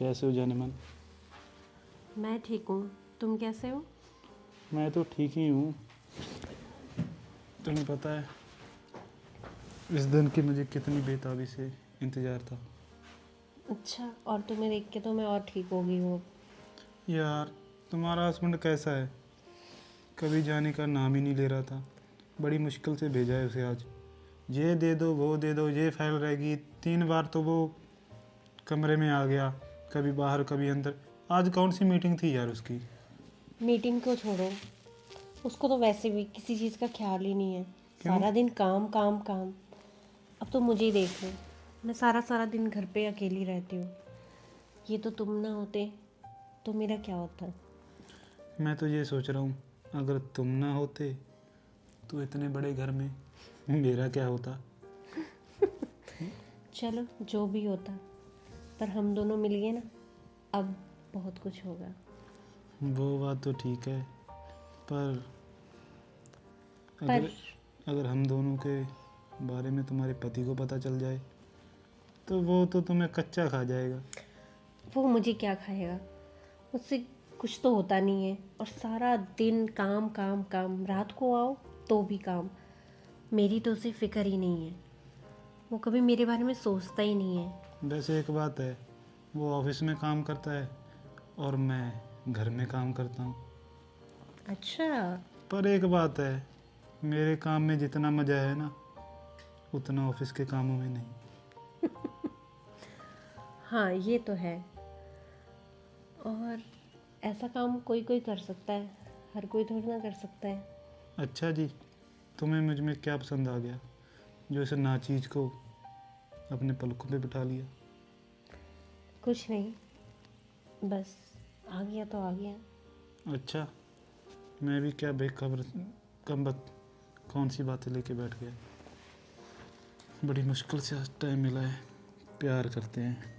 कैसे हो जाने मन? मैं ठीक हूँ। तुम कैसे हो? मैं तो ठीक ही हूँ। तुम्हें पता है इस दिन की मुझे कितनी बेताबी से इंतज़ार था। अच्छा, और तुम्हें देख के तो मैं और ठीक हो गई हूँ। यार, तुम्हारा हस्बैंड कैसा है? कभी जाने का नाम ही नहीं ले रहा था। बड़ी मुश्किल से भेजा है उसे आज। ये दे दो, वो दे दो, ये फाइल रहेगी। 3 बार तो वो कमरे में आ गया, कभी बाहर कभी अंदर। आज कौन सी मीटिंग थी यार उसकी? मीटिंग को छोड़ो, उसको तो वैसे भी किसी चीज़ का ख्याल ही नहीं है। क्यों? सारा दिन काम काम काम। अब तो मुझे ही देख लो, मैं सारा सारा दिन घर पे अकेली रहती हूँ। ये तो तुम ना होते तो मेरा क्या होता। मैं तो ये सोच रहा हूँ, अगर तुम ना होते तो इतने बड़े घर में मेरा क्या होता। चलो जो भी होता, पर हम दोनों मिल गए ना, अब बहुत कुछ होगा। वो बात तो ठीक है, पर पर अगर अगर हम दोनों के बारे में तुम्हारे पति को पता चल जाए तो वो तो तुम्हें कच्चा खा जाएगा। वो मुझे क्या खाएगा? मुझसे कुछ तो होता नहीं है, और सारा दिन काम काम काम, रात को आओ तो भी काम। मेरी तो उसे फिक्र ही नहीं है। वो कभी मेरे बारे में सोचता ही नहीं है। वैसे एक बात है, वो ऑफिस में काम करता है और मैं घर में काम करता हूँ। अच्छा। पर एक बात है, मेरे काम में जितना मज़ा है ना, उतना ऑफिस के कामों में नहीं। हाँ, ये तो है। और ऐसा काम कोई कोई कर सकता है, हर कोई थोड़ी ना कर सकता है। अच्छा जी, तुम्हें मुझ में क्या पसंद आ गया जो इस नाचीज को अपने पलकों पे बिठा लिया? कुछ नहीं, बस आ गया तो आ गया। अच्छा, मैं भी क्या बेखबर कम वक्त कौन सी बातें लेके बैठ गया। बड़ी मुश्किल से आज टाइम मिला है। प्यार करते हैं।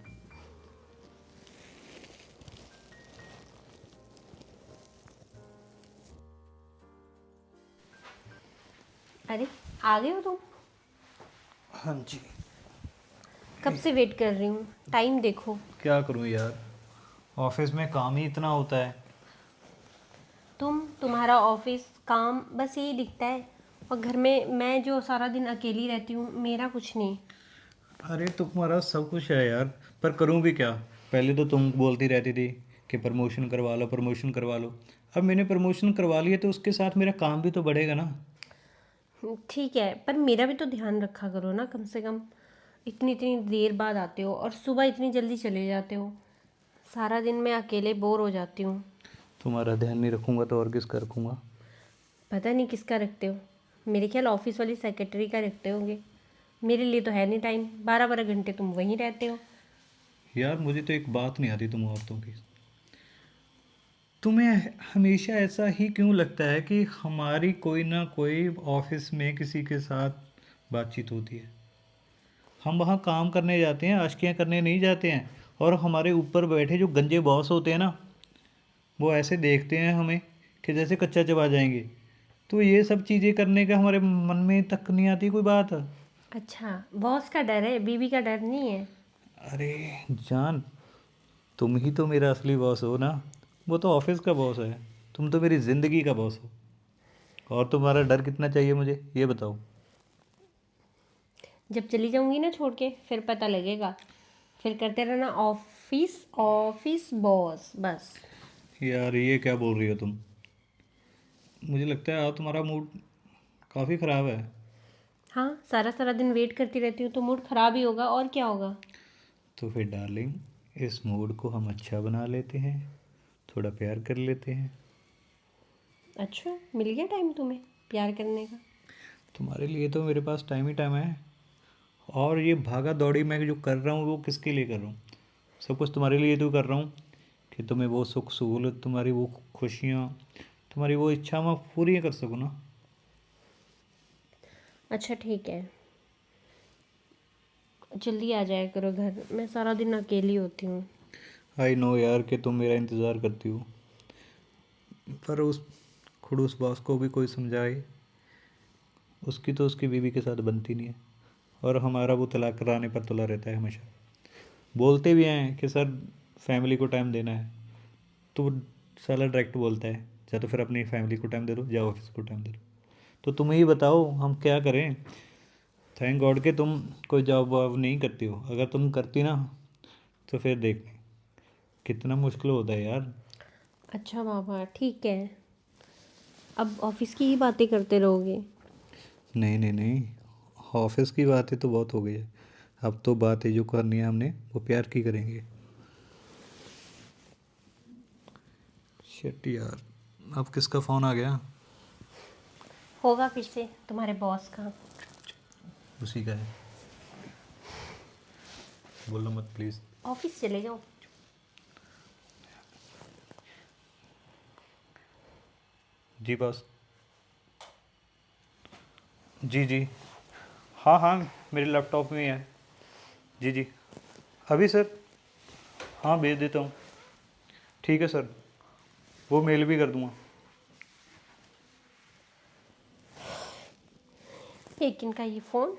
अरे, आ गए हो तुम? हाँ जी। कब से वेट कर रही हूँ, टाइम देखो। क्या करूँ यार, ऑफिस में काम ही इतना होता है। तुम्हारा ऑफिस काम बस यही दिखता है, और घर में मैं जो सारा दिन अकेली रहती हूँ, मेरा कुछ नहीं। अरे तुम्हारा सब कुछ है यार, पर करूँ भी क्या। पहले तो तुम बोलती रहती थी कि प्रमोशन करवा लो, प्रमोशन करवा लो। अब मैंने प्रमोशन करवा लिया तो उसके साथ मेरा काम भी तो बढ़ेगा ना। ठीक है, पर मेरा भी तो ध्यान रखा करो ना, कम से कम। इतनी इतनी देर बाद आते हो और सुबह इतनी जल्दी चले जाते हो। सारा दिन मैं अकेले बोर हो जाती हूँ। तुम्हारा ध्यान नहीं रखूँगा तो और किसका रखूँगा। पता नहीं किसका रखते हो। मेरे ख्याल ऑफिस वाली सेक्रेटरी का रखते होंगे। मेरे लिए तो है नहीं टाइम, 12 12 घंटे तुम वहीं रहते हो। यार मुझे तो एक बात नहीं आती तुम औरतों की। तुम्हें हमेशा ऐसा ही क्यों लगता है कि हमारी कोई ना कोई ऑफिस में किसी के साथ बातचीत होती है। हम वहाँ काम करने जाते हैं, आशिकियाँ करने नहीं जाते हैं। और हमारे ऊपर बैठे जो गंजे बॉस होते हैं ना, वो ऐसे देखते हैं हमें कि जैसे कच्चा चबा जाएंगे। तो ये सब चीज़ें करने का हमारे मन में तक नहीं आती कोई बात। अच्छा, बॉस का डर है, बीवी का डर नहीं है। अरे जान, तुम ही तो मेरा असली बॉस हो ना। वो तो ऑफिस का बॉस है, तुम तो मेरी ज़िंदगी का बॉस हो। और तुम्हारा डर कितना चाहिए मुझे ये बताओ। जब चली जाऊंगी ना छोड़ के, फिर पता लगेगा। फिर करते रहना ऑफिस ऑफिस बॉस बस। यार ये क्या बोल रही हो तुम। मुझे लगता है आज तुम्हारा मूड काफ़ी ख़राब है। हाँ, सारा सारा दिन वेट करती रहती हूँ तो मूड खराब ही होगा, और क्या होगा। तो फिर डार्लिंग, इस मूड को हम अच्छा बना लेते हैं, थोड़ा प्यार कर लेते हैं। अच्छा, मिल गया टाइम तुम्हें प्यार करने का? तुम्हारे लिए तो मेरे पास टाइम ही टाइम है। और ये भागा दौड़ी मैं जो कर रहा हूँ वो किसके लिए कर रहा हूँ। सब कुछ तुम्हारे लिए तो कर रहा हूँ कि तुम्हें वो सुख सहूलत, तुम्हारी वो खुशियाँ, तुम्हारी वो इच्छा मैं पूरी कर सकूँ ना। अच्छा ठीक है, जल्दी आ जाया करो घर, मैं सारा दिन अकेली होती हूँ। आई नो यार कि तुम मेरा इंतज़ार करती हो, पर उस खड़ूस बॉस को भी कोई समझाए। उसकी तो उसकी बीवी के साथ बनती नहीं है, और हमारा वो तलाक कराने पर तुला रहता है हमेशा। बोलते भी हैं कि सर फैमिली को टाइम देना है, तो वो साला डायरेक्ट बोलता है या तो फिर अपनी फैमिली को टाइम दे दो या ऑफिस को टाइम दे दो। तो तुम ही बताओ हम क्या करें। थैंक गॉड के तुम कोई जॉब वॉब नहीं करती हो, अगर तुम करती ना तो फिर देख कितना मुश्किल होता है यार। अच्छा बाबा ठीक है, अब ऑफिस की ही बातें करते रहोगे। नहीं नहीं नहीं, ऑफिस की बातें तो बहुत हो गई है, अब तो बातें जो करनी है हमने वो प्यार की करेंगे। शिट यार, अब किसका फ़ोन आ गया? होगा फिर से तुम्हारे बॉस का। उसी का है, बोलो मत प्लीज़। ऑफिस चले जाओ। जी बॉस। जी जी, हाँ हाँ, मेरे लैपटॉप में ही है। जी जी, अभी सर, हाँ भेज देता हूँ। ठीक है सर, वो मेल भी कर दूँगा। एक इनका ये फ़ोन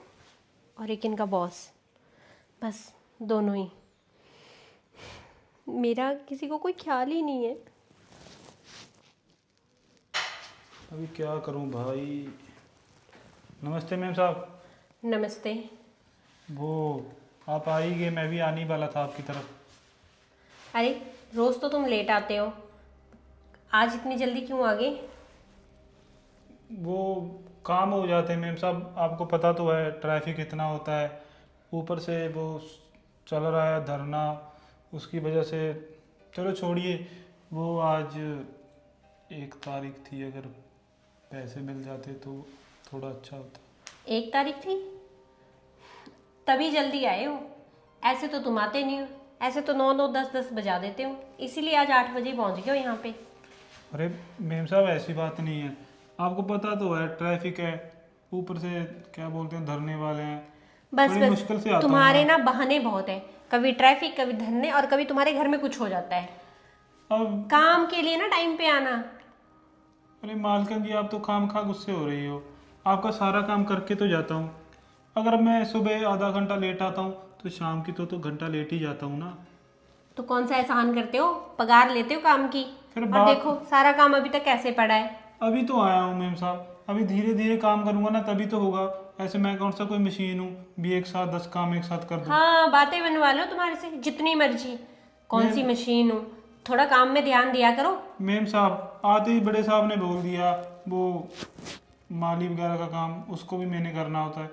और एक इनका बॉस, बस दोनों ही। मेरा किसी को कोई ख्याल ही नहीं है। अभी क्या करूं भाई। नमस्ते मैम साहब। नमस्ते। वो आप आ ही गए, मैं भी आने ही वाला था आपकी तरफ। अरे रोज़ तो तुम लेट आते हो, आज इतनी जल्दी क्यों आ गए? वो काम हो जाते हैं मैम साहब, आपको पता तो है ट्रैफिक इतना होता है, ऊपर से वो चल रहा है धरना, उसकी वजह से। चलो छोड़िए, वो आज 1 तारीख थी, अगर पैसे मिल जाते तो थोड़ा अच्छा होता। 1 तारीख थी तभी जल्दी आए हो, ऐसे तो तुम आते नहीं हो। ऐसे तो 9 9 10 10 बजा देते हो, इसीलिए आज 8 बजे पहुंच गए हो यहाँ पे। अरे मैम साहब ऐसी बात नहीं है, आपको पता तो है ट्रैफिक है, ऊपर से क्या बोलते हैं धरने वाले हैं, बस बड़ी बस, मुश्किल से आता हूँ तुम्हारे मैं। ना बहाने बहुत है, कभी ट्रैफिक कभी धरने और कभी तुम्हारे घर में कुछ हो जाता है। अब काम के लिए ना टाइम पे आना। अरे मालकिन जी, आप तो खाम खा गुस्से हो रही हो, आपका सारा काम करके तो जाता हूँ। अगर मैं सुबह आधा घंटा लेट आता हूँ तो शाम की तो घंटा लेट ही जाता हूँ ना। तो कौन सा एहसान करते हो, पगार लेते हो काम की। फिर और बात, देखो सारा काम अभी तक कैसे पड़ा है। अभी तो आया हूँ मैम साहब, अभी धीरे धीरे काम करूंगा ना तभी तो होगा। ऐसे मैं कौन सा कोई मशीन हूँ भी एक साथ 10 काम एक साथ कर दूँ। हाँ बातें बनवा लो तुम्हारे से जितनी मर्जी, कौन सी मैम मशीन हो। थोड़ा काम में ध्यान दिया करो। मैम साहब आते ही बड़े साहब ने बोल दिया, वो माली वगैरह का काम उसको भी मैंने करना होता है।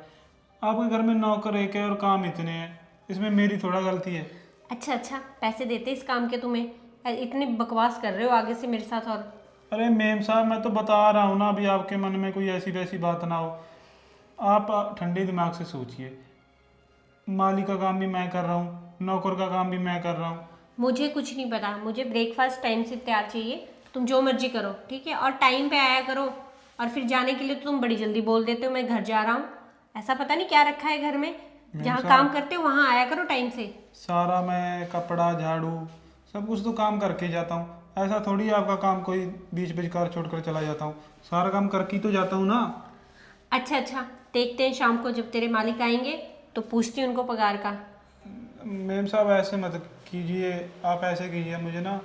आपके घर में नौकर एक है और काम इतने हैं, इसमें मेरी थोड़ा गलती है। अच्छा अच्छा, पैसे देते इस काम के तुम्हें, इतनी बकवास कर रहे हो आगे से मेरे साथ। और अरे मैम साहब मैं तो बता रहा हूँ ना, अभी आपके मन में कोई ऐसी वैसी बात ना हो। आप ठंडे दिमाग से सोचिए, माली का काम भी मैं कर रहा हूँ, नौकर का काम भी मैं कर रहा हूँ। मुझे कुछ नहीं पता, मुझे ब्रेकफास्ट टाइम से तैयार चाहिए। तुम जो मर्जी करो ठीक है, और टाइम पे आया करो। और फिर जाने के लिए तो तुम बड़ी जल्दी बोल देते हो मैं घर जा रहा हूँ। ऐसा पता नहीं क्या रखा है घर में, मैम जहाँ काम साहब करते हो वहाँ आया करो टाइम से। सारा मैं कपड़ा झाड़ू सब कुछ तो काम करके ही जाता हूँ, ऐसा थोड़ी आपका काम कोई बीच बीच कार छोड़कर चला जाता हूँ, सारा काम करके ही तो जाता हूँ ना। अच्छा अच्छा, देखते हैं शाम को जब तेरे मालिक आएंगे तो पूछती हूँ उनको पगार का। मैम साहब ऐसे मत कीजिए, आप ऐसे कीजिए, मुझे ना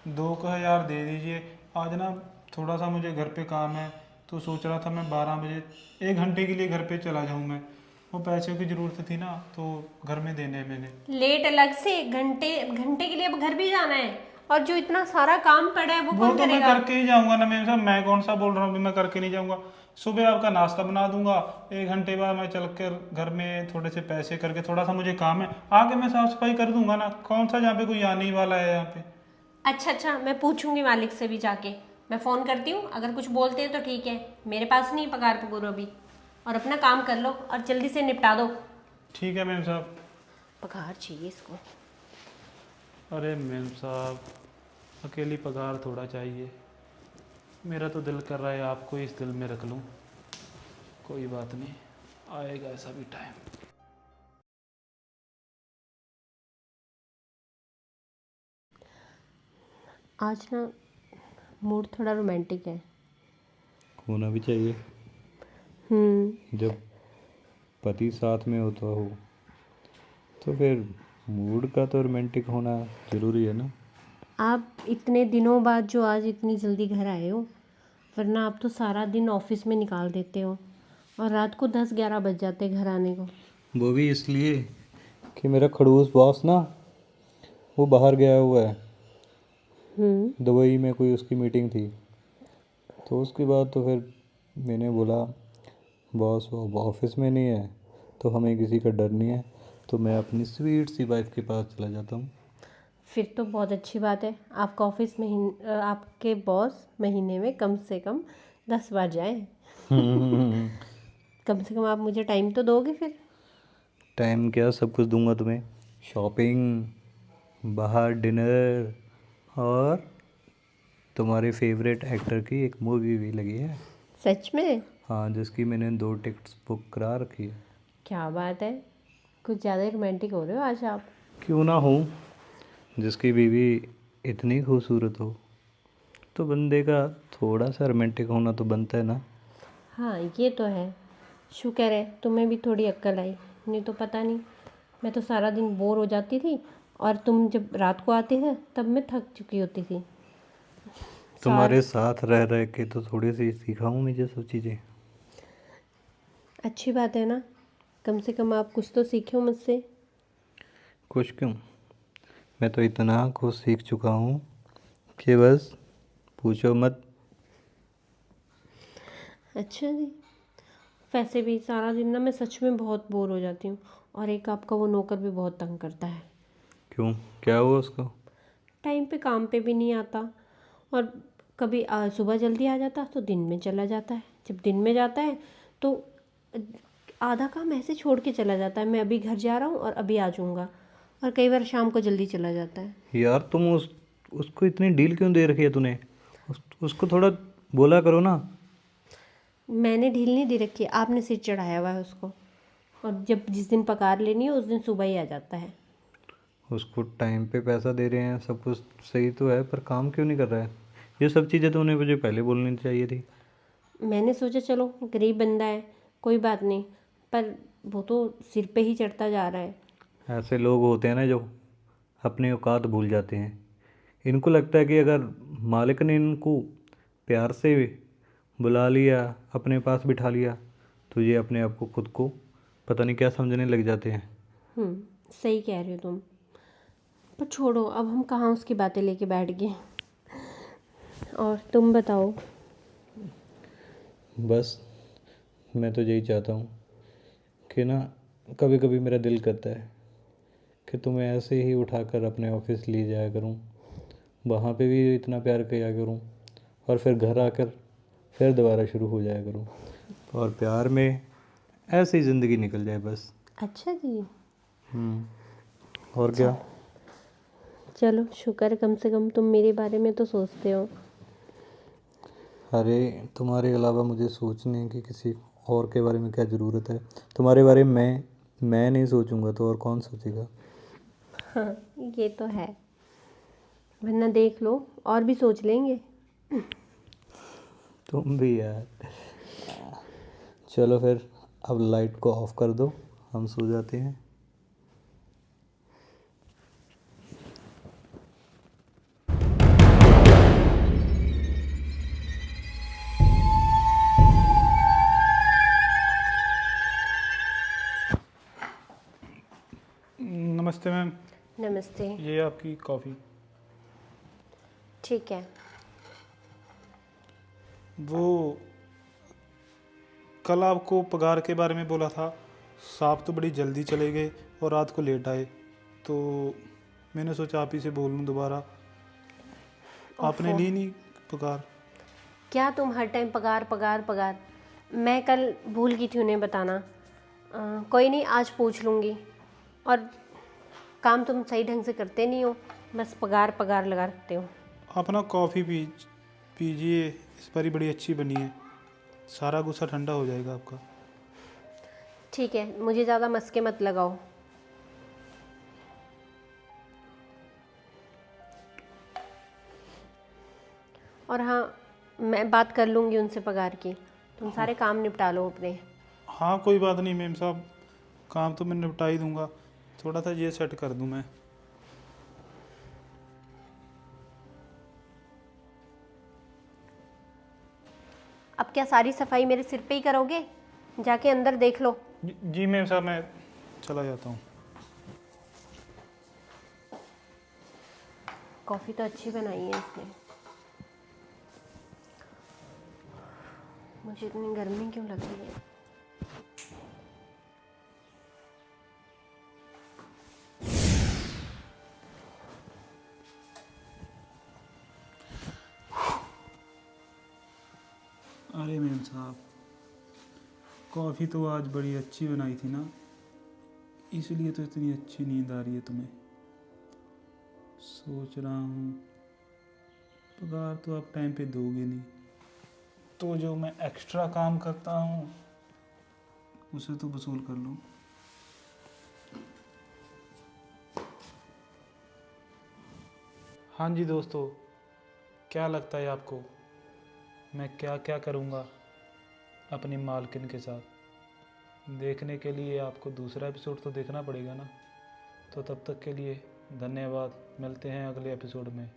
2,000 दे दीजिए। आज ना थोड़ा सा मुझे घर पे काम है, तो सोच रहा था मैं 12 बजे 1 घंटे के लिए घर पे चला जाऊँ मैं, वो पैसों की ज़रूरत थी ना तो घर में देने हैं मैंने। लेट अलग से, घंटे घंटे के लिए अब घर भी जाना है, और जो इतना सारा काम पड़ा है वो वो कौन तो मैं करेगा? करके ही जाऊंगा ना मैम साहब, मैं कौन सा बोल रहा हूँ भी मैं करके नहीं जाऊंगा। सुबह आपका नाश्ता बना दूंगा, 1 घंटे बाद मैं चल कर घर में थोड़े से पैसे करके, थोड़ा सा मुझे काम है आगे मैं साफ सफाई कर दूंगा ना, कौन सा जहाँ पे कोई आने ही वाला है यहाँ पे। अच्छा अच्छा, मैं पूछूंगी मालिक से भी जाके, मैं फ़ोन करती हूँ, अगर कुछ बोलते हैं तो ठीक है। मेरे पास नहीं पगार पगूर अभी। और अपना काम कर लो और जल्दी से निपटा दो। ठीक है मैम साहब। पगार चाहिए इसको। अरे मैम साहब अकेली पगार थोड़ा चाहिए, मेरा तो दिल कर रहा है आपको इस दिल में रख लूँ। कोई बात नहीं, आएगा ऐसा भी टाइम। आज ना मूड थोड़ा रोमांटिक है। होना भी चाहिए, जब पति साथ में होता हो तो फिर मूड का तो रोमांटिक होना ज़रूरी है ना। आप इतने दिनों बाद जो आज इतनी जल्दी घर आए हो, वरना आप तो सारा दिन ऑफिस में निकाल देते हो और रात को 10-11 बज जाते घर आने को। वो भी इसलिए कि मेरा खड़ूस बॉस ना, वो बाहर गया हुआ है, दुबई में कोई उसकी मीटिंग थी। तो उसके बाद तो फिर मैंने बोला बॉस वो ऑफिस में नहीं है तो हमें किसी का डर नहीं है, तो मैं अपनी स्वीट सी वाइफ के पास चला जाता हूँ। फिर तो बहुत अच्छी बात है। आपका ऑफिस आपके बॉस महीने में कम से कम 10 बार जाए। कम से कम आप मुझे टाइम तो दोगे फिर। टाइम क्या, सब कुछ दूंगा तुम्हें। शॉपिंग, बाहर डिनर, और तुम्हारे फेवरेट एक्टर की एक मूवी भी लगी है। सच में? हाँ, जिसकी मैंने 2 टिकट्स बुक करा रखी है। क्या बात है, कुछ ज़्यादा ही रोमांटिक हो रहे हो आज आप। क्यों ना हूँ, जिसकी बीवी इतनी खूबसूरत हो तो बंदे का थोड़ा सा रोमांटिक होना तो बनता है ना। हाँ ये तो है। शुक्र है तुम्हें भी थोड़ी अक्ल आई, नहीं तो पता नहीं, मैं तो सारा दिन बोर हो जाती थी और तुम जब रात को आते थे तब मैं थक चुकी होती थी। तुम्हारे साथ रह रह के तो थोड़ी सी सीखा हूँ मैं ये सब चीज़ें। अच्छी बात है ना, कम से कम आप कुछ तो सीखे हो मुझसे। कुछ क्यों, मैं तो इतना कुछ सीख चुका हूँ कि बस पूछो मत। अच्छा जी। वैसे भी सारा दिन ना मैं सच में बहुत बोर हो जाती हूँ, और एक आपका वो नौकर भी बहुत तंग करता है। क्यों, क्या हुआ उसको? टाइम पे काम पे भी नहीं आता, और कभी सुबह जल्दी आ जाता तो दिन में चला जाता है, जब दिन में जाता है तो आधा काम ऐसे छोड़ के चला जाता है, मैं अभी घर जा रहा हूँ और अभी आ जाऊँगा, और कई बार शाम को जल्दी चला जाता है। यार तुम उसको इतनी डील क्यों दे रखी है तूने? उसको थोड़ा बोला करो ना। मैंने ढील नहीं दे रखी है, आपने सिर चढ़ाया हुआ है उसको, और जब जिस दिन पगार लेनी हो उस दिन सुबह ही आ जाता है। उसको टाइम पे पैसा दे रहे हैं, सब कुछ सही तो है, पर काम क्यों नहीं कर रहा है? ये सब चीज़ें तो उन्हें मुझे पहले बोलनी चाहिए थी। मैंने सोचा चलो गरीब बंदा है, कोई बात नहीं, पर वो तो सिर पे ही चढ़ता जा रहा है। ऐसे लोग होते हैं ना जो अपनी औकात भूल जाते हैं। इनको लगता है कि अगर मालिक ने इनको प्यार से बुला लिया, अपने पास बिठा लिया, तो ये अपने आप को खुद को पता नहीं क्या समझने लग जाते हैं। सही कह रहे हो तुम, पर छोड़ो, अब हम कहाँ उसकी बातें लेके बैठ गए। और तुम बताओ। बस मैं तो यही चाहता हूँ कि ना, कभी कभी मेरा दिल करता है कि तुम्हें ऐसे ही उठाकर अपने ऑफिस ले जाया करूँ, वहाँ पे भी इतना प्यार किया करूँ, और फिर घर आकर फिर दोबारा शुरू हो जाया करूँ, और प्यार में ऐसे ही ज़िंदगी निकल जाए बस। अच्छा जी। और क्या। चलो शुक्र है, कम से कम तुम मेरे बारे में तो सोचते हो। अरे तुम्हारे अलावा मुझे सोचने की किसी और के बारे में क्या ज़रूरत है? तुम्हारे बारे में मैं नहीं सोचूंगा तो और कौन सोचेगा? हाँ ये तो है, वरना देख लो और भी सोच लेंगे। तुम भी यार। चलो फिर अब लाइट को ऑफ कर दो, हम सो जाते हैं। नमस्ते मैम, नमस्ते। ये आपकी कॉफ़ी। ठीक है। वो कल आपको पगार के बारे में बोला था, साहब तो बड़ी जल्दी चले गए और रात को लेट आए, तो मैंने सोचा आप ही से बोल लूँ दोबारा। आपने ओफो, ली नहीं पगार? क्या तुम हर टाइम पगार पगार पगार। मैं कल भूल गई थी उन्हें बताना। कोई नहीं, आज पूछ लूँगी। और काम तुम सही ढंग से करते नहीं हो, बस पगार पगार लगा रखते हो। आप ना कॉफ़ी पीजिए, इस बारी बड़ी अच्छी बनी है, सारा गुस्सा ठंडा हो जाएगा आपका। ठीक है, मुझे ज़्यादा मस्के मत लगाओ। और हाँ, मैं बात कर लूँगी उनसे पगार की, तुम सारे काम निपटा लो अपने। हाँ कोई बात नहीं मैम साहब, काम तो मैं निपटा ही दूंगा, थोड़ा सा ये सेट कर दूं मैं। अब क्या सारी सफाई मेरे सिर पे ही करोगे? जाके अंदर देख लो। जी मैम साहब, मैं चला जाता हूँ। कॉफ़ी तो अच्छी बनाई है इसने। मुझे इतनी गर्मी क्यों लग रही है? अरे मैम साहब, कॉफ़ी तो आज बड़ी अच्छी बनाई थी ना, इसलिए तो इतनी अच्छी नींद आ रही है तुम्हें। सोच रहा हूँ पगार तो आप टाइम पे दोगे नहीं, तो जो मैं एक्स्ट्रा काम करता हूँ उसे तो वसूल कर लूँ। हाँ जी दोस्तों, क्या लगता है आपको मैं क्या क्या करूँगा अपनी मालकिन के साथ? देखने के लिए आपको दूसरा एपिसोड तो देखना पड़ेगा ना। तो तब तक के लिए धन्यवाद, मिलते हैं अगले एपिसोड में।